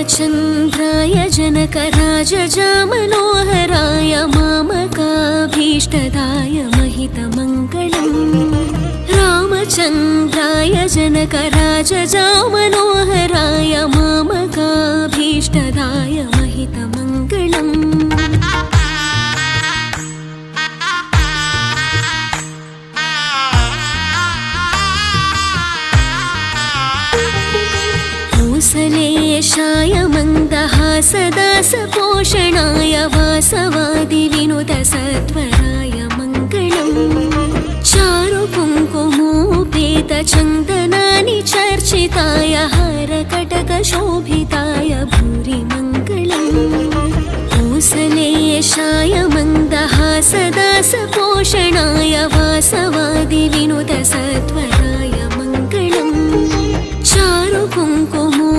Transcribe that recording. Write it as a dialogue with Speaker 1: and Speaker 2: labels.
Speaker 1: रामचन्द्राय जनकराजजामनोहराय मामकाभीष्टदाय महितमङ्गलम् रामचन्द्राय जनकराजजामनोहराय मामकाभीष्टदाय महितमङ्गलम् कौसलेशाय मन्दहासदासपोषणाय वासवादिविनुतसत्वराय मङ्गलम् चारुकुङ्कुमोपेतचन्दनानि चर्चिताय हारकटकशोभिताय भूरि मङ्गलम् कौसलेशाय मन्दहासदासपोषणाय वासवादिविनुतसत्वराय मङ्गलम् चारुकुङ्कुमो